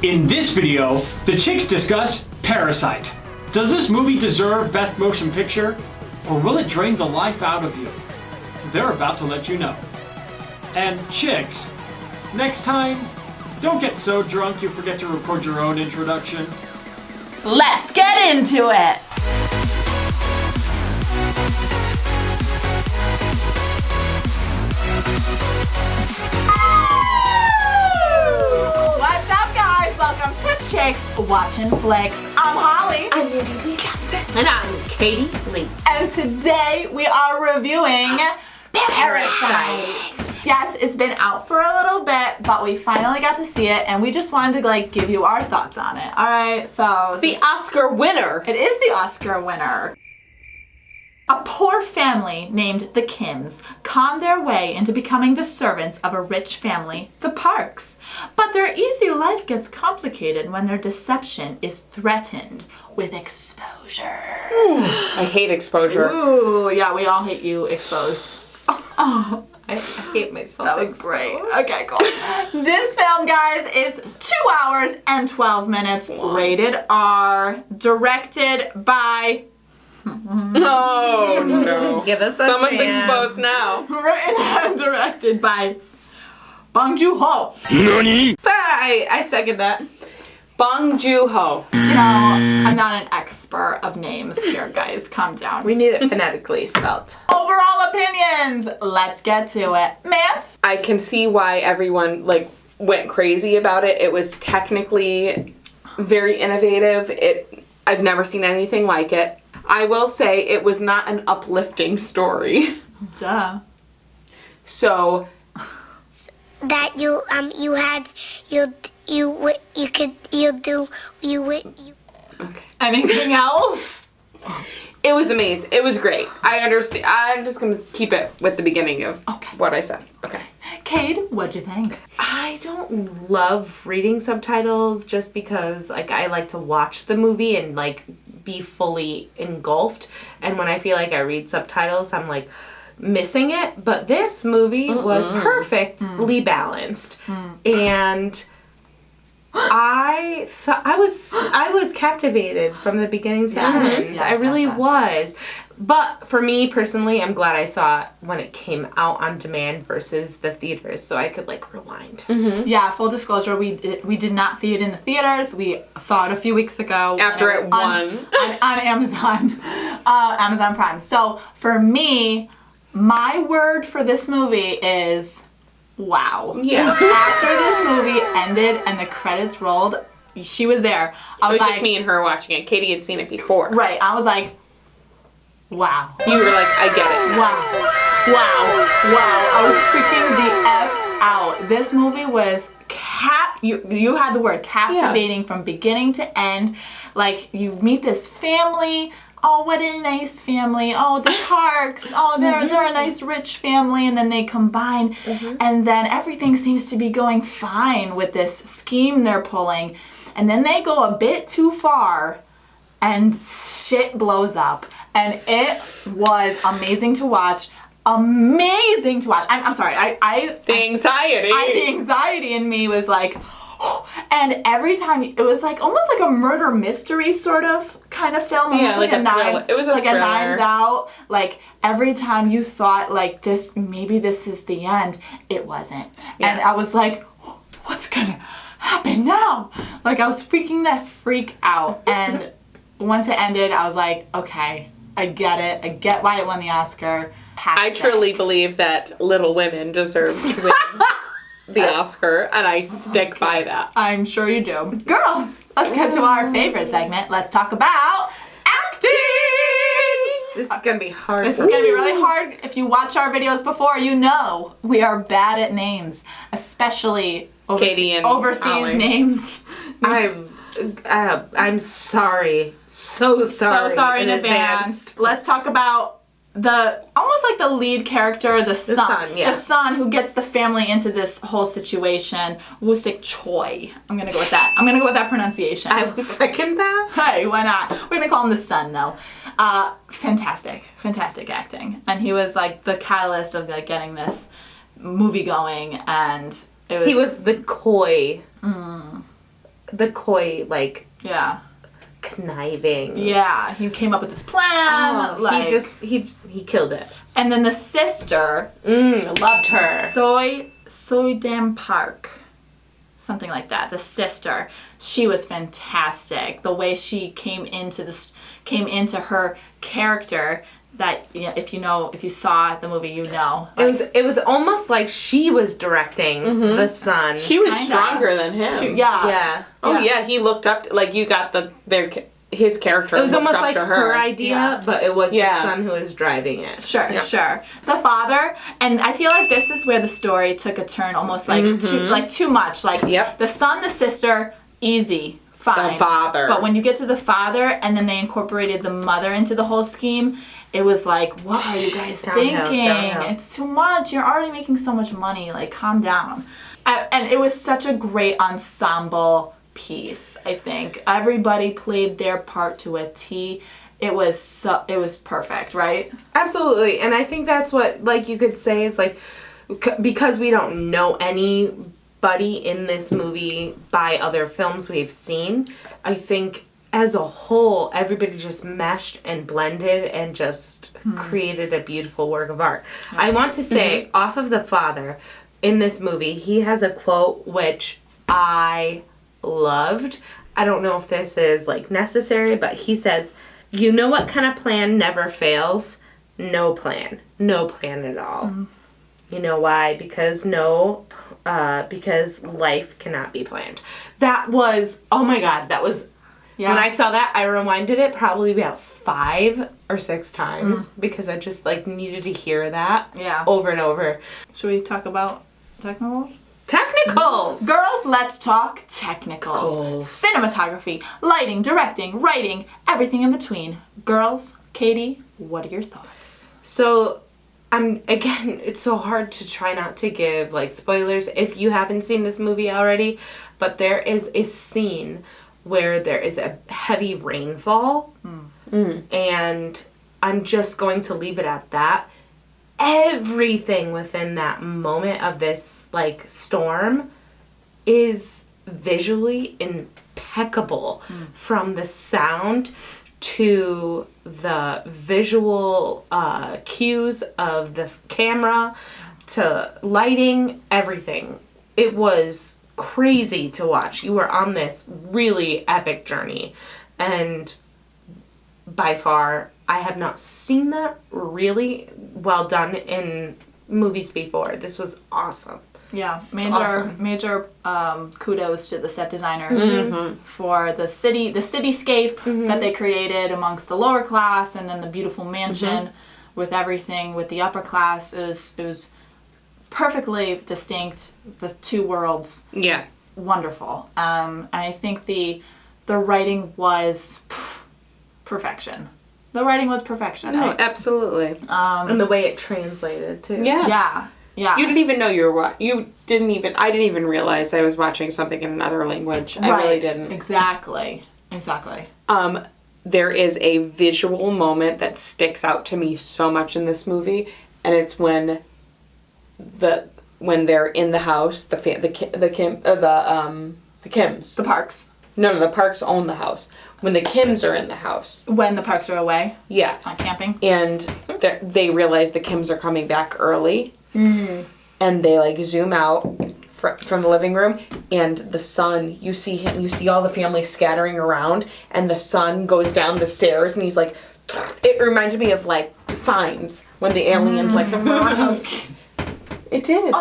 In this video, the chicks discuss Parasite. Does this movie deserve Best Motion Picture? Or will it drain the life out of you? They're about to let you know. And chicks, next time, don't get so drunk you forget to record your own introduction. Let's get into it! What's up, guys? Welcome to Chicks Watchin' Flicks. I'm Holly. I'm Mindy Lee Thompson. And I'm Katie Lee. And today we are reviewing Parasite. Yes, it's been out for a little bit, but we finally got to see it, and we just wanted to give you our thoughts on it. All right, so The Oscar winner. it is the Oscar winner. A poor family named the Kims con their way into becoming the servants of a rich family, the Parks. But their easy life gets complicated when their deception is threatened with exposure. I hate exposure. Ooh, yeah, we all hate you exposed. I hate myself. That was great. Okay, cool. This film, guys, is 2 hours and 12 minutes, rated R, directed by... Oh no. Give us a Someone's chance. exposed now. written and directed by Bong Joon-ho. I second that. Bong Joon-ho. You know, I'm not an expert of names here, guys. Calm down. We need it phonetically spelled. Overall opinions. Let's get to it. Man. I can see why everyone went crazy about it. It was technically very innovative. I've never seen anything like it. I will say it was not an uplifting story. Duh. So That you okay. Anything else? It was amazing. It was great. I understand. I'm just gonna keep it with the beginning of what I said. Okay. Cade, what'd you think? I don't love reading subtitles just because I like to watch the movie and be fully engulfed. And when I feel like I read subtitles, I'm missing it. But this movie was perfectly balanced. And I was captivated from the beginning to end. Yes, I really yes. was. But for me personally, I'm glad I saw it when it came out on demand versus the theaters, so I could rewind. Yeah, full disclosure, we did not see it in the theaters. We saw it a few weeks ago. After it won. on Amazon. Amazon Prime. So for me, my word for this movie is wow. Yeah. After this movie ended and the credits rolled, she was there. I It was just me and her watching it. Katie had seen it before. Right. I was like, wow. You were like, I get it. Wow. I was freaking the F out. This movie was you had the word captivating from beginning to end. You meet this family. Oh, what a nice family. Oh, the Parks. Oh, they're a nice rich family. And then they combine. And then everything seems to be going fine with this scheme they're pulling. And then they go a bit too far and shit blows up. And it was amazing to watch. Amazing to watch. I'm sorry. The anxiety. The anxiety in me was and every time it was almost like a murder mystery sort of kind of film. Almost like a a Knives. thriller. It was a like thriller. a Knives Out. Every time you thought maybe this is the end, it wasn't. Yeah. And I was like, what's gonna happen now? I was freaking that freak out. And once it ended, I was like, okay, I get it. I get why it won the Oscar. I truly believe that Little Women deserve to win the Oscar, and I stick by that. I'm sure you do. Girls, let's get to our favorite segment. Let's talk about acting! This is gonna be hard. This is going to be really hard. If you watch our videos before, you know we are bad at names, especially Katie and overseas Holly. names. I'm sorry. So sorry. So sorry in advance. Let's talk about almost like the lead character, the son. yeah. The son who gets the family into this whole situation. Woo-sik Choi. I'm gonna go with that. I'm gonna go with that pronunciation. I will second that. Hey, why not? We're gonna call him the son though. Fantastic acting. And he was the catalyst of getting this movie going, and it was He was the coy the coy, like, Yeah. conniving. Yeah, he came up with this plan. Like, he killed it. and then the sister, Loved her. Soy Dam Park, something like that. The sister, she was fantastic. The way she came into her character. That, you know, if you saw the movie, you know. Like, It was almost like she was directing the son. She was Kinda. stronger than him. Yeah. Oh yeah, he looked up to, like, you got his character. It was looked almost up like to her idea, Yeah. but it was Yeah. the son who was driving it. Sure. The father, and I feel like this is where the story took a turn, almost like too much. Like Yep. the son, the sister, easy, fine. The father. But when you get to the father, and then they incorporated the mother into the whole scheme, it was like, what are you guys thinking? downhill. It's too much. You're already making so much money. Like, calm down. And it was such a great ensemble piece, I think. Everybody played their part to a T. It was perfect, right? Absolutely. And I think that's what, like, you could say is, like, because we don't know anybody in this movie by other films we've seen, I think as a whole, everybody just meshed and blended and just created a beautiful work of art. Yes. I want to say, off of the father, in this movie, he has a quote which I loved. I don't know if this is, like, necessary, but he says, "You know what kind of plan never fails? No plan. No plan at all." You know why? Because life cannot be planned. That was, oh my God, that was, when I saw that, I rewinded it probably about 5 or 6 times because I just, like, needed to hear that over and over. Should we talk about technicals? Technicals! Girls, let's talk technicals. Cinematography, lighting, directing, writing, everything in between. Girls, Katie, what are your thoughts? So, again, it's so hard to try not to give, like, spoilers if you haven't seen this movie already, but there is a scene where there is a heavy rainfall, and I'm just going to leave it at that. Everything within that moment of this, like, storm is visually impeccable, from the sound to the visual cues of the camera to lighting, everything. It was crazy to watch. You were on this really epic journey, and by far, I have not seen that really well done in movies before. This was awesome. Yeah, awesome. major kudos to the set designer for the cityscape that they created amongst the lower class, and then the beautiful mansion with everything with the upper class. It was perfectly distinct, the two worlds. Yeah. Wonderful. And I think the writing was perfection. The writing was perfection. No, absolutely. And the way it translated, too. Yeah. You didn't even know I didn't even realize I was watching something in another language. I really didn't. Exactly. There is a visual moment that sticks out to me so much in this movie, and it's when they're in the house, the Kims. The Parks. No, the Parks own the house. When the Kims are in the house. When the Parks are away. Yeah. On camping. And they realize the Kims are coming back early. And they, like, zoom out from the living room, and the son, you see all the family scattering around, and the son goes down the stairs, and he's like, it reminded me of, like, Signs, when the aliens, like, it did.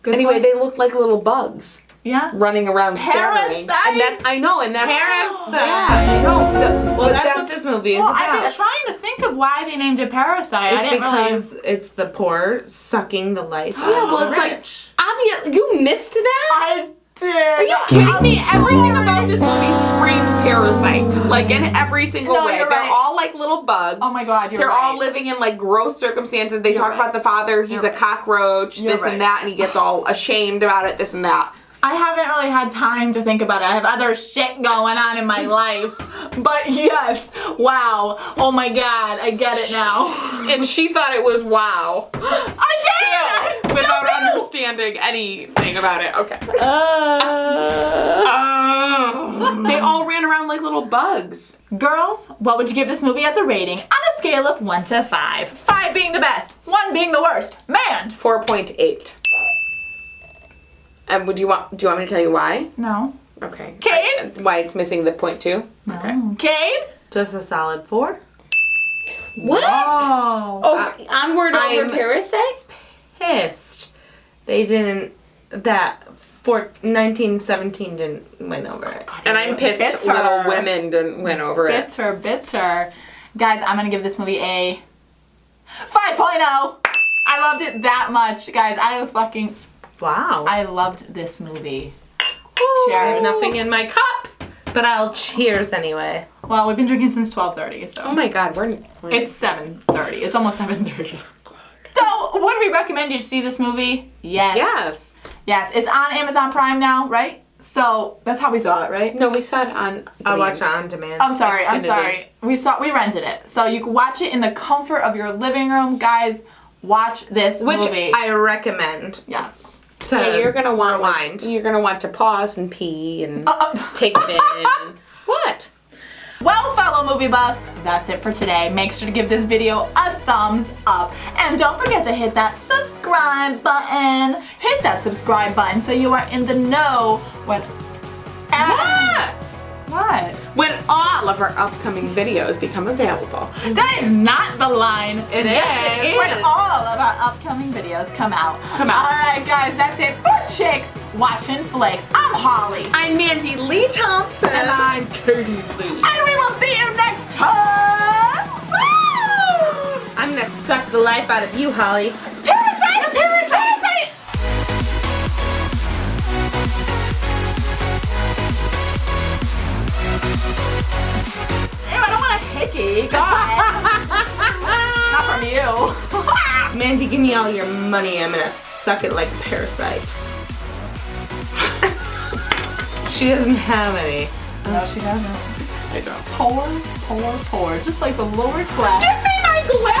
Good anyway, point. they looked like little bugs. Yeah. Running around scattering. Parasites! I know, and that's... Parasite! Yeah, I know. Well, that's what this movie is about. I've been trying to think of why they named it Parasite. It's I didn't because realize. it's the poor sucking the life out Yeah, of well, the it's rich. like, you missed that? I did. Are you kidding me? Everything about this movie screams Parasite. Like, in every single way. you're They're right. all like little bugs. Oh my God, you're They're right. all living in, like, gross circumstances. They talk right. about the father, he's You're a right. cockroach, You're this right. and that, and he gets all ashamed about it, this and that. I haven't really had time to think about it. I have other shit going on in my life. But yes, wow. Oh my God, I get it now. And she thought it was wow. I did! without understanding anything about it. Okay. They all ran around like little bugs. Girls, what would you give this movie as a rating on a scale of 1 to 5? 5 being the best, 1 being the worst. Man! 4.8. And do you want me to tell you why? No. Okay. Kane? Why it's missing the 0.2? Okay. Kane? Just a solid 4. What? Oh. Onward over I'm- Parasite? Pissed. They didn't. That 1917 didn't win over it. And I'm pissed Bitter. Little Women didn't win over it. Bitter. Guys, I'm gonna give this movie a 5.0. I loved it that much. Guys, Wow. I loved this movie. I have Cheers. nothing in my cup, but I'll cheers anyway. Well, we've been drinking since 12:30, so. Oh my god, we're It's 7:30. It's almost 7:30. So, would we recommend you to see this movie? Yes. Yes. Yes, it's on Amazon Prime now, right? So, that's how we saw it, right? No, we saw it on I'll watch it demand. on demand. I'm sorry. Xfinity. We rented it. So, you can watch it in the comfort of your living room. Guys, watch this Which movie. I recommend. Yes. To Yeah, you're gonna want rewind. You're gonna want to pause and pee and take it in. What? Well, fellow movie buffs, that's it for today. Make sure to give this video a thumbs up. And don't forget to hit that subscribe button. Hit that subscribe button so you are in the know when... What? When all of our upcoming videos become available. That is not the line. It is. When all of our upcoming videos come out. Come out. Alright guys, that's it for Chicks Watching Flicks. I'm Holly. I'm Mandy Lee Thompson. And I'm Katie Lee. And we will see you next time. Woo! I'm gonna suck the life out of you, Holly. Parasite! Parasite! Ew, I don't want a hickey. God. Not from you. Mandy, give me all your money. I'm gonna suck it like Parasite. She doesn't have any. No, she doesn't. I don't. Poor. Just like the lower class. Give me my glass.